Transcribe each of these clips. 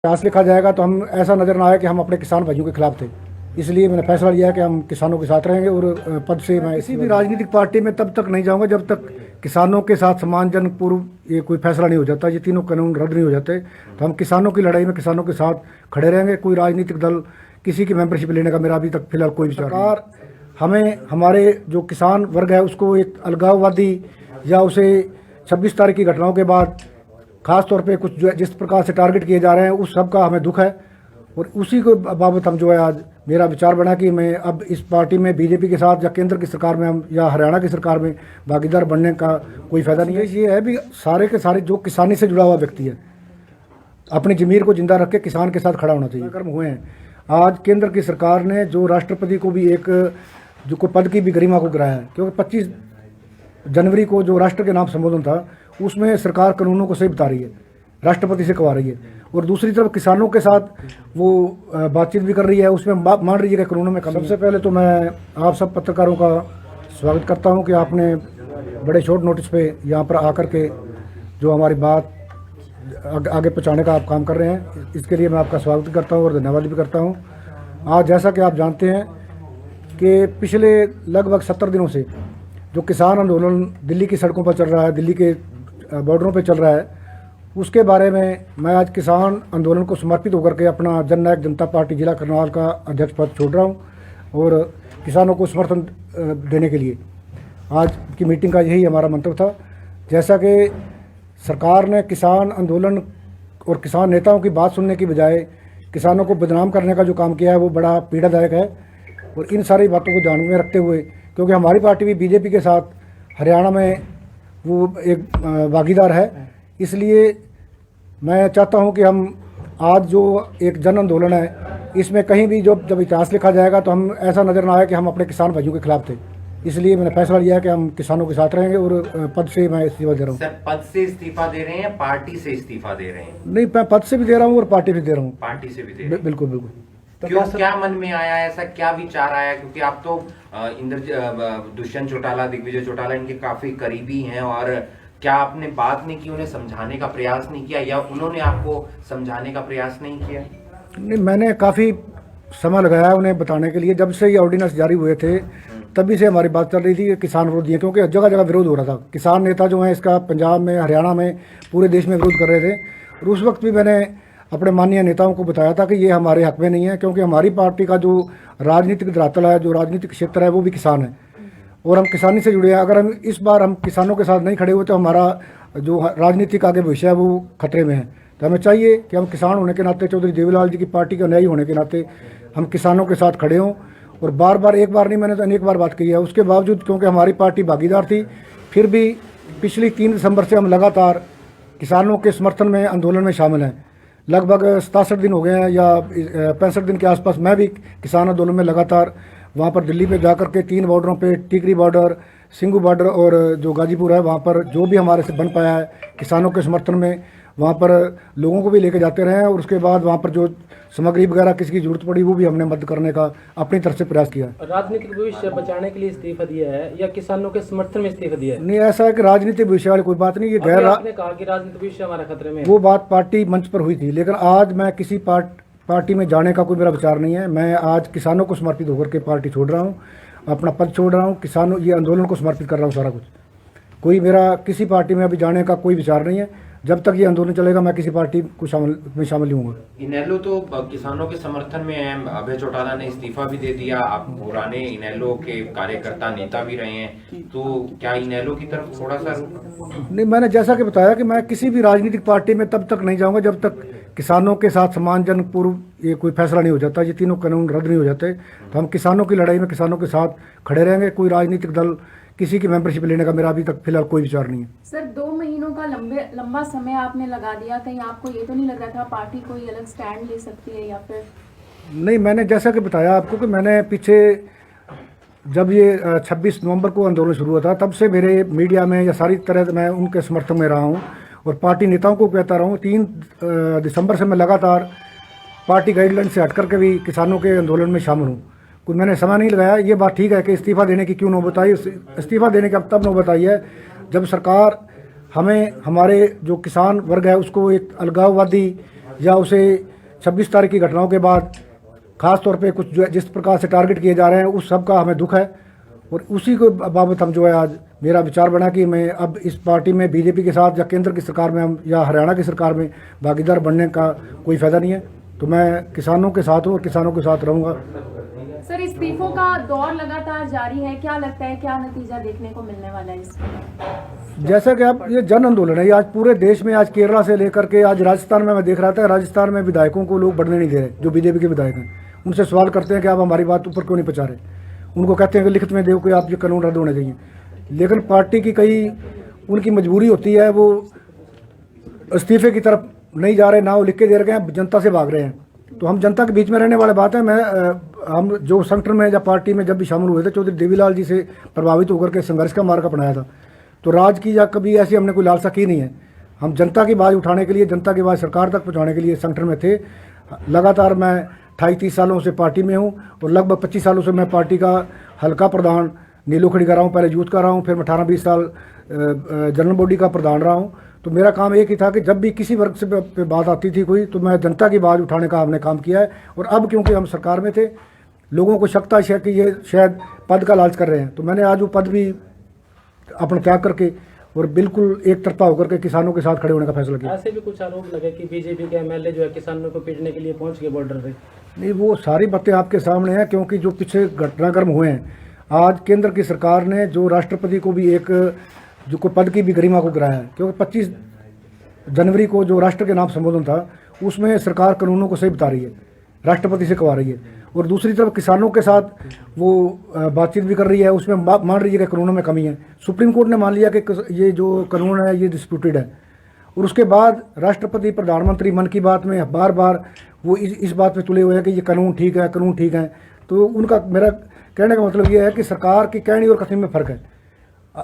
इतिहास लिखा जाएगा तो हम ऐसा नजर ना आए कि हम अपने किसान भाइयों के खिलाफ थे। इसलिए मैंने फैसला लिया कि हम किसानों के साथ रहेंगे और पद से मैं किसी भी राजनीतिक पार्टी में तब तक नहीं जाऊंगा जब तक किसानों के साथ सम्मानजन पूर्व ये कोई फैसला नहीं हो जाता, ये तीनों कानून रद्द नहीं हो जाते। तो हम किसानों की लड़ाई में किसानों के साथ खड़े रहेंगे। कोई राजनीतिक दल किसी की मेंबरशिप लेने का मेरा अभी तक फिलहाल कोई विचार नहीं। सरकार हमें हमारे जो किसान वर्ग है उसको एक अलगाववादी या उसे 26 तारीख की घटनाओं के बाद खास तौर पे कुछ जो जिस प्रकार से टारगेट किए जा रहे हैं उस सब का हमें दुख है। और उसी को बाबत हम जो है आज मेरा विचार बना कि मैं अब इस पार्टी में बीजेपी के साथ या केंद्र की सरकार में हम या हरियाणा की सरकार में भागीदार बनने का कोई फायदा नहीं है। ये है भी सारे के सारे जो किसानी से जुड़ा हुआ व्यक्ति है अपनी जमीर को जिंदा रख के किसान के साथ खड़ा होना चाहिए। कर्म हुए हैं। आज केंद्र की सरकार ने जो राष्ट्रपति को भी एक जो कोई पद की भी गरिमा को गिराया है, क्योंकि 25 जनवरी को जो राष्ट्र के नाम संबोधन था उसमें सरकार कानूनों को सही बता रही है, राष्ट्रपति से करवा रही है। और दूसरी तरफ किसानों के साथ वो बातचीत भी कर रही है, उसमें मान रही है कि कानूनों में कमी। सबसे पहले तो मैं आप सब पत्रकारों का स्वागत करता हूं कि आपने बड़े शॉर्ट नोटिस पे यहाँ पर आकर के जो हमारी बात आगे पहुँचाने का आप काम कर रहे हैं, इसके लिए मैं आपका स्वागत करता हूँ और धन्यवाद भी करता हूँ। आज जैसा कि आप जानते हैं कि पिछले लगभग 70 दिनों से जो किसान आंदोलन दिल्ली की सड़कों पर चल रहा है, दिल्ली के बॉर्डरों पे चल रहा है, उसके बारे में मैं आज किसान आंदोलन को समर्पित होकर के अपना जननायक जनता पार्टी जिला करनाल का अध्यक्ष पद छोड़ रहा हूं और किसानों को समर्थन देने के लिए आज की मीटिंग का यही हमारा मंतव्य था। जैसा कि सरकार ने किसान आंदोलन और किसान नेताओं की बात सुनने की बजाय किसानों को बदनाम करने का जो काम किया है वो बड़ा पीड़ादायक है। और इन सारी बातों को ध्यान में रखते हुए, क्योंकि हमारी पार्टी भी बीजेपी के साथ हरियाणा में वो एक भागीदार है, इसलिए मैं चाहता हूं कि हम आज जो एक जन आंदोलन है इसमें कहीं भी जब इतिहास लिखा जाएगा तो हम ऐसा नज़र ना आए कि हम अपने किसान भाइयों के खिलाफ थे। इसलिए मैंने फैसला लिया कि हम किसानों के साथ रहेंगे और पद से मैं इस्तीफा दे रहा हूँ। सर, पद से इस्तीफा दे रहे हैं या पार्टी से इस्तीफा दे रहे हैं? नहीं, मैं पद से भी दे रहा हूँ और पार्टी से दे रहा हूँ। पार्टी से भी दे रहे हैं? बिल्कुल बिल्कुल। तो क्या मन में आया, ऐसा क्या विचार आया? क्योंकि आप तो दुष्यंत चौटाला, दिग्विजय चौटाला इनके काफी करीबी हैं, और क्या आपने बात नहीं की, उन्हें समझाने का प्रयास नहीं किया, या उन्होंने आपको समझाने का प्रयास नहीं किया? नहीं, मैंने काफ़ी समय लगाया उन्हें बताने के लिए। जब से ये ऑर्डिनेंस जारी हुए थे तभी से हमारी बात चल रही थी कि किसान विरोधी है, क्योंकि जगह जगह विरोध हो रहा था। किसान नेता जो हैं इसका पंजाब में, हरियाणा में, पूरे देश में विरोध कर रहे थे। और उस वक्त भी मैंने अपने माननीय नेताओं को बताया था कि ये हमारे हक में नहीं है, क्योंकि हमारी पार्टी का जो राजनीतिक धरातल है, जो राजनीतिक क्षेत्र है, वो भी किसान है और हम किसानी से जुड़े हैं। अगर हम इस बार हम किसानों के साथ नहीं खड़े हुए तो हमारा जो राजनीतिक आगे भविष्य है वो खतरे में है। तो हमें चाहिए कि हम किसान होने के नाते, चौधरी देवीलाल जी की पार्टी के अनुयायी होने के नाते हम किसानों के साथ खड़े हों। और बार बार, एक बार नहीं, मैंने तो अनेक बार बात की है। उसके बावजूद क्योंकि हमारी पार्टी भागीदार थी, फिर भी पिछली 3 दिसंबर से हम लगातार किसानों के समर्थन में आंदोलन में शामिल हैं। लगभग 67 दिन हो गए हैं या 65 दिन के आसपास मैं भी किसान आंदोलन में लगातार वहाँ पर दिल्ली पे जाकर के 3 बॉर्डरों पे, टिकरी बॉर्डर, सिंगू बॉर्डर और जो गाजीपुर है, वहाँ पर जो भी हमारे से बन पाया है किसानों के समर्थन में, वहाँ पर लोगों को भी लेके जाते रहे हैं। और उसके बाद वहाँ पर जो सामग्री वगैरह किसी की जरूरत पड़ी वो भी हमने मदद करने का अपनी तरफ से प्रयास किया। राजनीतिक भविष्य बचाने के लिए इस्तीफा दिया है या किसानों के समर्थन में इस्तीफा दिया है? नहीं, ऐसा है कि राजनीतिक भविष्य वाली कोई बात नहीं। ये गैर आपने कहा कि राजनीतिक भविष्य हमारा खतरे में, वो बात पार्टी मंच पर हुई थी, लेकिन आज मैं किसी पार्टी में जाने का कोई मेरा विचार नहीं है। मैं आज किसानों को समर्पित होकर के पार्टी छोड़ रहा हूँ, अपना पद छोड़ रहा हूँ, किसानों ये आंदोलन को समर्पित कर रहा हूँ सारा कुछ। कोई मेरा किसी पार्टी में अभी जाने का कोई विचार नहीं है। जब तक ये आंदोलन चलेगा मैं किसी पार्टी को शामिल नहीं होऊंगा। इनेलो तो किसानों के समर्थन में है, अभय चौटाला ने इस्तीफा भी दे दिया, आप पुराने इनेलो के कार्यकर्ता नेता भी रहे हैं, तो क्या इनेलो की तरफ थोड़ा सा? नहीं, मैंने जैसा कि बताया कि मैं किसी भी राजनीतिक पार्टी में तब तक नहीं जाऊंगा जब तक किसानों के साथ सम्मानजन पूर्व ये कोई फैसला नहीं हो जाता, ये तीनों कानून रद्द नहीं हो जाते। तो हम किसानों की लड़ाई में किसानों के साथ खड़े रहेंगे। कोई राजनीतिक दल किसी की मेंबरशिप लेने का मेरा अभी तक फिलहाल कोई विचार नहीं है। सर, 2 महीनों का लंबा समय आपने लगा दिया, कहीं आपको ये तो नहीं लग रहा था पार्टी कोई अलग स्टैंड ले सकती है या फिर? नहीं, मैंने जैसा कि बताया आपको कि मैंने पीछे जब ये 26 नवंबर को आंदोलन शुरू हुआ था तब से मेरे मीडिया में या सारी तरह मैं उनके समर्थन में रहा हूँ और पार्टी नेताओं को कहता रहा हूँ। 3 दिसंबर से मैं लगातार पार्टी गाइडलाइन से हट करके भी किसानों के आंदोलन में शामिल हूँ। कोई मैंने समय नहीं लगाया। ये बात ठीक है कि इस्तीफा देने की क्यों नौबत आई। इस्तीफा देने की अब तब नौबत आई है जब सरकार हमें, हमारे जो किसान वर्ग है उसको एक अलगाववादी या उसे 26 तारीख की घटनाओं के बाद खास तौर पे कुछ जो जिस प्रकार से टारगेट किए जा रहे हैं उस सब का हमें दुख है। और उसी को बाबत हम जो है आज मेरा विचार बना कि मैं अब इस पार्टी में बीजेपी के साथ या केंद्र की सरकार में हम या हरियाणा की सरकार में भागीदार बनने का कोई फ़ायदा नहीं है। तो मैं किसानों के साथ हूँ और किसानों के साथ रहूँगा। सर, इस्तीफों का दौर लगातार जारी है, क्या लगता है क्या नतीजा देखने को मिलने वाला है इसमें? जैसा कि अब ये जन आंदोलन है, ये आज पूरे देश में, आज केरला से लेकर के आज राजस्थान में मैं देख रहा था, राजस्थान में विधायकों को लोग बढ़ने नहीं दे रहे। जो बीजेपी के विधायक हैं उनसे सवाल करते हैं कि आप हमारी बात ऊपर क्यों नहीं पहुँचा रहे। उनको कहते हैं कि लिखित में दो कि आप ये कानून रद्द होने चाहिए। लेकिन पार्टी की कई उनकी मजबूरी होती है, वो इस्तीफे की तरफ नहीं जा रहे, ना वो लिख के दे रहे हैं, जनता से भाग रहे हैं। तो हम जनता के बीच में रहने वाले बात है। हम जो संगठन में या पार्टी में जब भी शामिल हुए थे, चौधरी देवीलाल जी से प्रभावित होकर के संघर्ष का मार्ग अपनाया था। तो राज की या कभी ऐसी हमने कोई लालसा की नहीं है। हम जनता की आवाज़ उठाने के लिए, जनता की आवाज़ सरकार तक पहुँचाने के लिए संगठन में थे। लगातार मैं 28-30 सालों से पार्टी में हूँ और लगभग 25 सालों से मैं पार्टी का हल्का प्रधान नीलोखड़ी का रहा हूँ, पहले यूथ का रहा हूँ, फिर मैं 18-20 साल जनरल बॉडी का प्रधान रहा हूँ। तो मेरा काम एक ही था कि जब भी किसी वर्ग से पे बात आती थी कोई, तो मैं जनता की आवाज़ उठाने का हमने काम किया है। और अब क्योंकि हम सरकार में थे, लोगों को शक था कि ये शायद पद का लालच कर रहे हैं, तो मैंने आज वो पद भी अपना त्याग करके और बिल्कुल एक तरफा होकर के किसानों के साथ खड़े होने का फैसला किया। ऐसे भी कुछ आरोप लगे कि बीजेपी के एमएलए जो है किसानों को पीटने के लिए पहुंच गए बॉर्डर पे। नहीं, वो सारी बातें आपके सामने हैं, क्योंकि जो पीछे घटनाक्रम हुए हैं, आज केंद्र की सरकार ने जो राष्ट्रपति को भी एक जो को पद की भी गरिमा को गिराया है, क्योंकि 25 जनवरी को जो राष्ट्र के नाम संबोधन था उसमें सरकार कानूनों को सही बता रही है, राष्ट्रपति से कहवा रही है। और दूसरी तरफ किसानों के साथ वो बातचीत भी कर रही है, उसमें मान रही है कि कानूनों में कमी है। सुप्रीम कोर्ट ने मान लिया कि ये जो कानून है ये डिस्प्यूटेड है। और उसके बाद राष्ट्रपति प्रधानमंत्री मन की बात में बार बार वो इस बात पे तुले हुए हैं कि ये कानून ठीक है, कानून ठीक है। तो उनका मेरा कहने का मतलब ये है कि सरकार की कहनी और कथनी में फ़र्क है।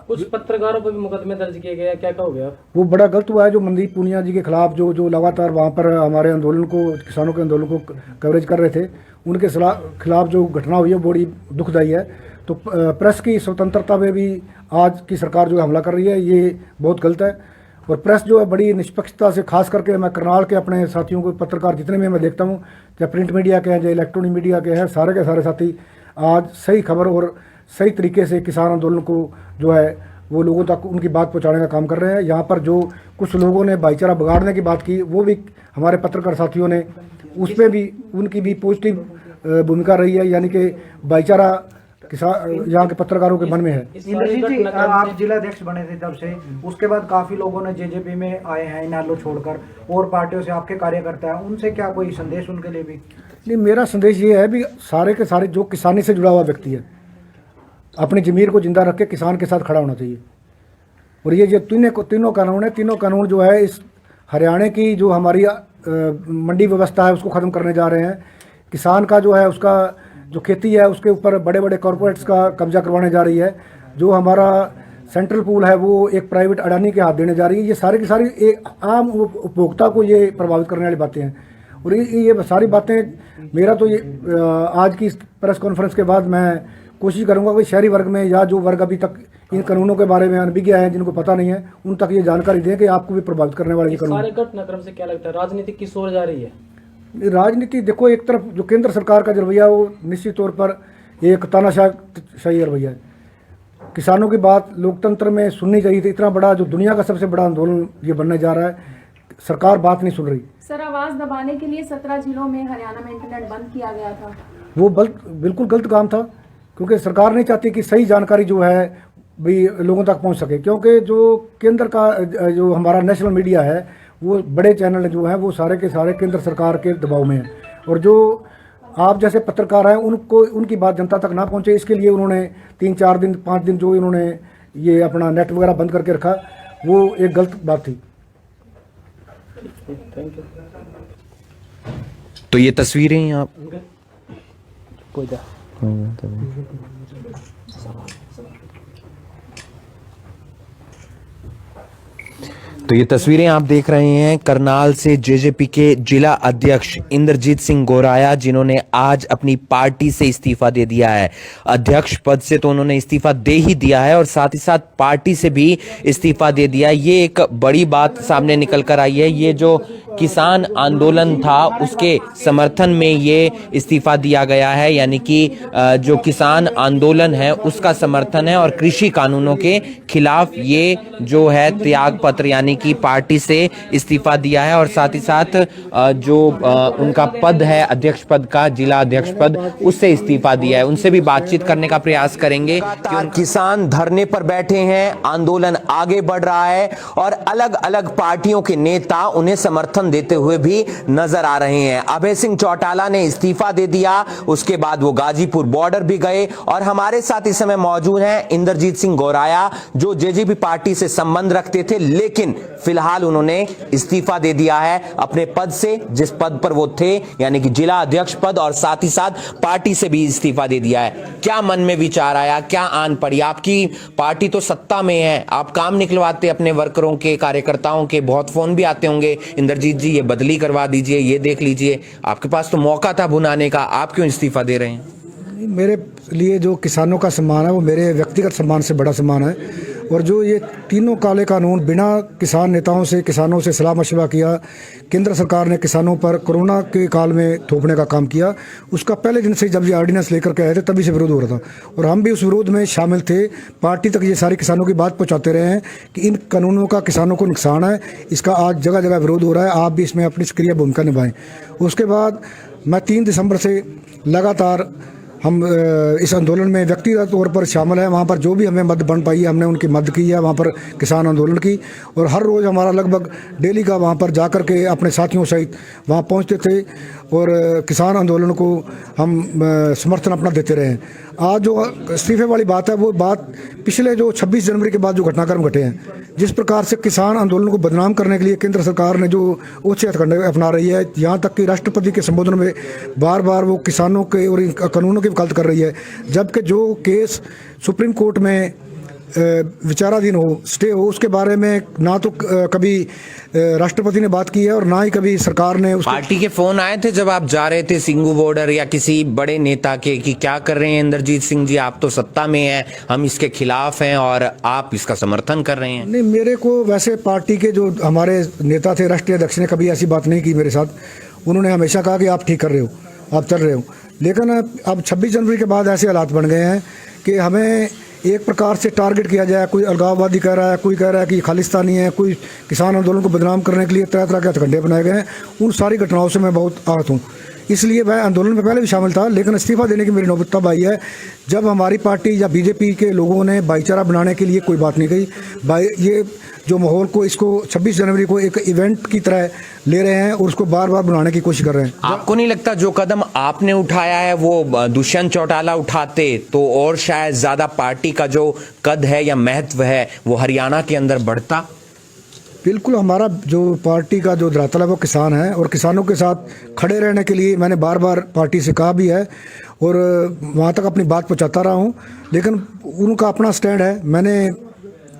कुछ पत्रकारों पर भी मुकदमे दर्ज किए गए, क्या कहोगे आप? वो बड़ा गलत हुआ है जो मनदीप पूनिया जी के खिलाफ जो लगातार वहाँ पर हमारे आंदोलन को, किसानों के आंदोलन को कवरेज कर रहे थे, उनके खिलाफ जो घटना हुई है बड़ी दुखदायी है। तो प्रेस की स्वतंत्रता में भी आज की सरकार जो हमला कर रही है, ये बहुत गलत है। और प्रेस जो है बड़ी निष्पक्षता से, खास करके मैं करनाल के अपने साथियों को, पत्रकार जितने भी मैं देखता हूँ, चाहे प्रिंट मीडिया के हैं, चाहे इलेक्ट्रॉनिक मीडिया के हैं, सारे के सारे साथी आज सही खबर और सही तरीके से किसान आंदोलन को जो है वो लोगों तक उनकी बात पहुंचाने का काम कर रहे हैं। यहाँ पर जो कुछ लोगों ने भाईचारा बिगाड़ने की बात की, वो भी हमारे पत्रकार साथियों ने उसमें भी उनकी भी पॉजिटिव भूमिका रही है, यानी कि भाईचारा किसान यहाँ के पत्रकारों के मन में है। इंद्रजीत जी, आप जिलाध्यक्ष बने थे तब से, उसके बाद काफी लोगों ने जेजेपी में आए हैं इनालो छोड़कर, और पार्टियों से आपके कार्यकर्ता हैं, उनसे क्या कोई संदेश उनके लिए भी? नहीं, मेरा संदेश ये है भी सारे के सारे जो किसानी से जुड़ा हुआ व्यक्ति है, अपनी ज़मीर को जिंदा रख के किसान के साथ खड़ा होना चाहिए। और ये जो तीनों कानून है, तीनों कानून जो है इस हरियाणा की जो हमारी मंडी व्यवस्था है उसको ख़त्म करने जा रहे हैं। किसान का जो है उसका जो खेती है उसके ऊपर बड़े बड़े कॉरपोरेट्स का कब्जा करवाने जा रही है। जो हमारा सेंट्रल पूल है वो एक प्राइवेट अडानी के हाथ देने जा रही है। ये सारी की सारी एक आम उपभोक्ता को ये प्रभावित करने वाली बातें हैं। और ये सारी बातें मेरा तो ये आज की प्रेस कॉन्फ्रेंस के बाद मैं कोशिश करूंगा कि शहरी वर्ग में या जो वर्ग अभी तक इन कानूनों के बारे में अनभिज्ञ हैं, जिनको पता नहीं है, उन तक ये जानकारी दें कि आपको भी प्रभावित करने वाले ये कानून। सारे घटनाक्रम से क्या लगता है राजनीति किस ओर जा रही है? राजनीति देखो, एक तरफ जो केंद्र सरकार का रवैया वो निश्चित तौर पर एक तानाशाही रवैया है। किसानों की बात लोकतंत्र में सुननी चाहिए थी। इतना बड़ा जो दुनिया का सबसे बड़ा आंदोलन ये बनने जा रहा है, सरकार बात नहीं सुन रही। सर, आवाज दबाने के लिए 17 जिलों में हरियाणा में इंटरनेट बंद किया गया था। वो बिल्कुल गलत काम था, क्योंकि सरकार नहीं चाहती कि सही जानकारी जो है भी लोगों तक पहुंच सके। क्योंकि जो केंद्र का जो हमारा नेशनल मीडिया है, वो बड़े चैनल जो हैं वो सारे के सारे केंद्र सरकार के दबाव में हैं। और जो आप जैसे पत्रकार हैं उनको उनकी बात जनता तक ना पहुंचे, इसके लिए उन्होंने 3-4 दिन 5 दिन जो इन्होंने ये अपना नेट वगैरह बंद करके रखा, वो एक गलत बात थी। Thank you. तो ये तस्वीरें आप कोई जा तो ये तस्वीरें आप देख रहे हैं करनाल से जेजेपी के जिला अध्यक्ष इंद्रजीत सिंह गोराया, जिन्होंने आज अपनी पार्टी से इस्तीफा दे दिया है। अध्यक्ष पद से तो उन्होंने इस्तीफा दे ही दिया है और साथ ही साथ पार्टी से भी इस्तीफा दे दिया। ये एक बड़ी बात सामने निकल कर आई है। ये जो किसान आंदोलन था उसके समर्थन में ये इस्तीफा दिया गया है, यानी कि जो किसान आंदोलन है उसका समर्थन है और कृषि कानूनों के खिलाफ ये जो है त्याग पत्र यानी कि पार्टी से इस्तीफा दिया है और साथ ही साथ जो उनका पद है अध्यक्ष पद का, जिला अध्यक्ष पद, उससे इस्तीफा दिया है। उनसे भी बातचीत करने का प्रयास करेंगे। किसान धरने पर बैठे हैं, आंदोलन आगे बढ़ रहा है और अलग अलग पार्टियों के नेता उन्हें समर्थन देते हुए भी नजर आ रहे हैं। अभय सिंह चौटाला ने इस्तीफा दे दिया, उसके बाद वो गाजीपुर बॉर्डर भी गए और हमारे साथ इस समय मौजूद हैं इंद्रजीत सिंह गोराया, जो जेजेपी पार्टी से संबंध रखते थे, लेकिन फिलहाल उन्होंने इस्तीफा दे दिया है अपने पद से, जिस पद पर वो थे, यानी कि जिला अध्यक्ष पद, और साथ ही साथ पार्टी से भी इस्तीफा दे दिया है। क्या मन में विचार आया, क्या आन पड़ी? आपकी पार्टी तो सत्ता में है, आप काम निकलवाते अपने वर्करों के, कार्यकर्ताओं के, बहुत फोन भी आते होंगे, इंद्रजीत जी ये बदली करवा दीजिए, ये देख लीजिए, आपके पास तो मौका था भुनाने का, आप क्यों इस्तीफा दे रहे हैं? मेरे लिए जो किसानों का सम्मान है वो मेरे व्यक्तिगत सम्मान से बड़ा सम्मान है। और जो ये तीनों काले कानून बिना किसान नेताओं से, किसानों से सलाह मशवरा किया, केंद्र सरकार ने किसानों पर कोरोना के काल में थोपने का काम किया, उसका पहले दिन से जब ये ऑर्डिनेंस लेकर के आए थे तभी से विरोध हो रहा था और हम भी उस विरोध में शामिल थे। पार्टी तक ये सारे किसानों की बात पहुँचाते रहे हैं कि इन कानूनों का किसानों को नुकसान है, इसका आज जगह जगह विरोध हो रहा है, आप भी इसमें अपनी सक्रिय भूमिका निभाएं। उसके बाद मैं 3 दिसंबर से लगातार हम इस आंदोलन में व्यक्तिगत तौर पर शामिल हैं। वहाँ पर जो भी हमें मदद बन पाई है हमने उनकी मदद की है वहाँ पर किसान आंदोलन की, और हर रोज़ हमारा लगभग डेली का वहाँ पर जा कर के अपने साथियों सहित वहाँ पहुँचते थे और किसान आंदोलन को हम समर्थन अपना देते रहे। आज जो इस्तीफे वाली बात है वो बात पिछले जो 26 जनवरी के बाद जो घटनाक्रम घटे हैं, जिस प्रकार से किसान आंदोलन को बदनाम करने के लिए केंद्र सरकार ने जो ओछे हथकंडे अपना रही है, यहाँ तक कि राष्ट्रपति के संबोधन में बार बार वो किसानों के और कानूनों की वकालत कर रही है, जबकि जो केस सुप्रीम कोर्ट में विचाराधीन हो, स्टे हो, उसके बारे में ना तो कभी राष्ट्रपति ने बात की है और ना ही कभी सरकार ने पार्टी के फोन आए थे जब आप जा रहे थे सिंगू बॉर्डर या किसी बड़े नेता के कि क्या कर रहे हैं इंद्रजीत सिंह जी, आप तो सत्ता में हैं, हम इसके खिलाफ हैं और आप इसका समर्थन कर रहे हैं? नहीं, मेरे को वैसे पार्टी के जो हमारे नेता थे, राष्ट्रीय अध्यक्ष ने कभी ऐसी बात नहीं की मेरे साथ। उन्होंने हमेशा कहा कि आप ठीक कर रहे हो, आप चल रहे हो। लेकिन अब 26 जनवरी के बाद ऐसे हालात बन गए हैं कि हमें एक प्रकार से टारगेट किया जाए। कोई अलगाववादी कह रहा है, कोई कह रहा है कि खालिस्तानी है, कोई किसान आंदोलन को बदनाम करने के लिए तरह तरह के हथकंडे बनाए गए हैं। उन सारी घटनाओं से मैं बहुत आहत हूँ, इसलिए मैं आंदोलन में पहले भी शामिल था, लेकिन इस्तीफा देने की मेरी नौबत तब आई है जब हमारी पार्टी या बीजेपी के लोगों ने भाईचारा बनाने के लिए कोई बात नहीं कही। ये जो माहौल को, इसको 26 जनवरी को एक इवेंट की तरह ले रहे हैं और उसको बार बार बनाने की कोशिश कर रहे हैं। आपको नहीं लगता जो कदम आपने उठाया है वो दुष्यंत चौटाला उठाते तो और शायद ज्यादा पार्टी का जो कद है या महत्व है वो हरियाणा के अंदर बढ़ता? बिल्कुल, हमारा जो पार्टी का जो धरातल है वो किसान है और किसानों के साथ खड़े रहने के लिए मैंने बार बार पार्टी से कहा भी है और वहाँ तक अपनी बात पहुँचाता रहा हूँ, लेकिन उनका अपना स्टैंड है। मैंने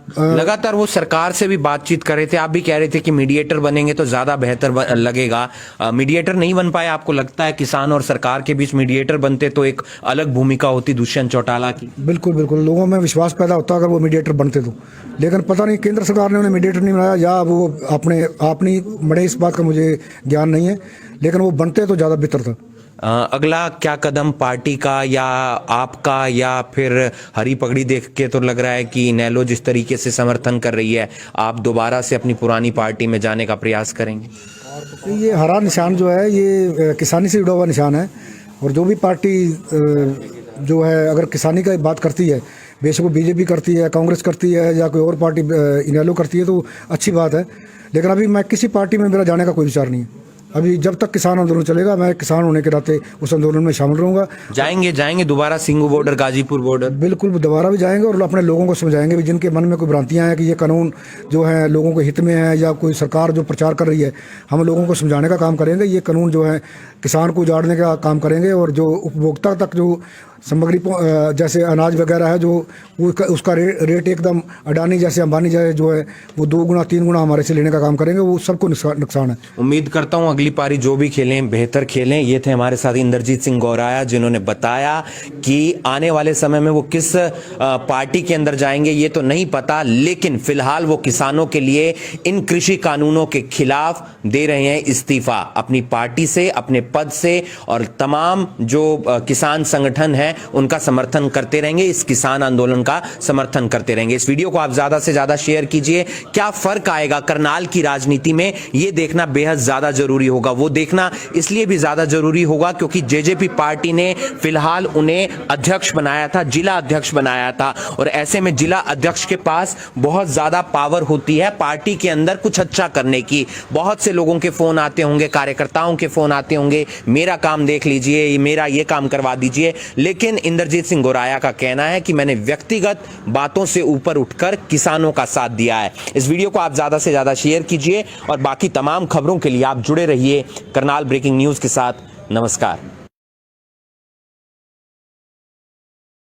लगातार वो सरकार से भी बातचीत कर रहे थे, आप भी कह रहे थे कि मीडिएटर बनेंगे तो ज्यादा बेहतर लगेगा। मीडिएटर नहीं बन पाए, आपको लगता है किसान और सरकार के बीच मीडिएटर बनते तो एक अलग भूमिका होती दुष्यंत चौटाला की? बिल्कुल बिल्कुल, लोगों में विश्वास पैदा होता अगर वो मीडिएटर बनते तो, लेकिन पता नहीं केंद्र सरकार ने उन्हें मीडिएटर नहीं बनाया या वो अपने आप नहीं बड़े, इस बात का मुझे ज्ञान नहीं है, लेकिन वो बनते तो ज़्यादा बेहतर था। अगला क्या कदम पार्टी का या आपका, या फिर हरी पगड़ी देख के तो लग रहा है कि इनेलो जिस तरीके से समर्थन कर रही है, आप दोबारा से अपनी पुरानी पार्टी में जाने का प्रयास करेंगे? ये हरा निशान जो है ये किसानी से जुड़ा हुआ निशान है और जो भी पार्टी जो है अगर किसानी का बात करती है, बेशक वो बीजेपी करती है, कांग्रेस करती है या कोई और पार्टी इनेलो करती है तो अच्छी बात है, लेकिन अभी मैं किसी पार्टी में मेरा जाने का कोई विचार नहीं है। अभी जब तक किसान आंदोलन चलेगा मैं किसान होने के नाते उस आंदोलन में शामिल रहूंगा। जाएंगे दोबारा सिंगू बॉर्डर, गाजीपुर बॉर्डर? बिल्कुल, दोबारा भी जाएंगे और अपने लोगों को समझाएंगे भी, जिनके मन में कोई भ्रांतियां हैं कि ये कानून जो है लोगों के हित में है या कोई सरकार जो प्रचार कर रही है, हम लोगों को समझाने का काम करेंगे। ये कानून जो है किसान को उजाड़ने का काम करेंगे और जो उपभोक्ता तक जो सामग्री जैसे अनाज वगैरह है जो उसका रेट एकदम अडानी जैसे अंबानी जैसे जो है वो 2 गुना 3 गुना हमारे से लेने का काम करेंगे, वो सबको नुकसान है। उम्मीद करता हूं अगली पारी जो भी खेलें बेहतर खेलें। ये थे हमारे साथ इंद्रजीत सिंह गौराया, जिन्होंने बताया कि आने वाले समय में वो किस पार्टी के अंदर जाएंगे ये तो नहीं पता, लेकिन फिलहाल वो किसानों के लिए इन कृषि कानूनों के खिलाफ दे रहे हैं इस्तीफा अपनी पार्टी से, अपने पद से, और तमाम जो किसान संगठन है उनका समर्थन करते रहेंगे, इस किसान आंदोलन का समर्थन करते रहेंगे। इस वीडियो को आप ज्यादा से ज्यादा शेयर कीजिए। क्या फर्क आएगा करनाल की राजनीति में यह देखना बेहद ज्यादा जरूरी होगा। वो देखना इसलिए भी ज्यादा जरूरी होगा क्योंकि जेजेपी पार्टी ने फिलहाल उन्हें अध्यक्ष बनाया था, जिला अध्यक्ष बनाया था, और ऐसे में जिला अध्यक्ष के पास बहुत ज्यादा पावर होती है पार्टी के अंदर कुछ अच्छा करने की। बहुत से लोगों के फोन आते होंगे, कार्यकर्ताओं के फोन आते होंगे, मेरा काम देख लीजिए, मेरा ये काम करवा दीजिए, लेकिन इंद्रजीत सिंह गौराया का कहना है कि मैंने व्यक्तिगत बातों से ऊपर उठकर किसानों का साथ दिया है। इस वीडियो को आप ज्यादा से ज्यादा शेयर कीजिए और बाकी तमाम खबरों के लिए आप जुड़े रहिए करनाल ब्रेकिंग न्यूज के साथ। नमस्कार।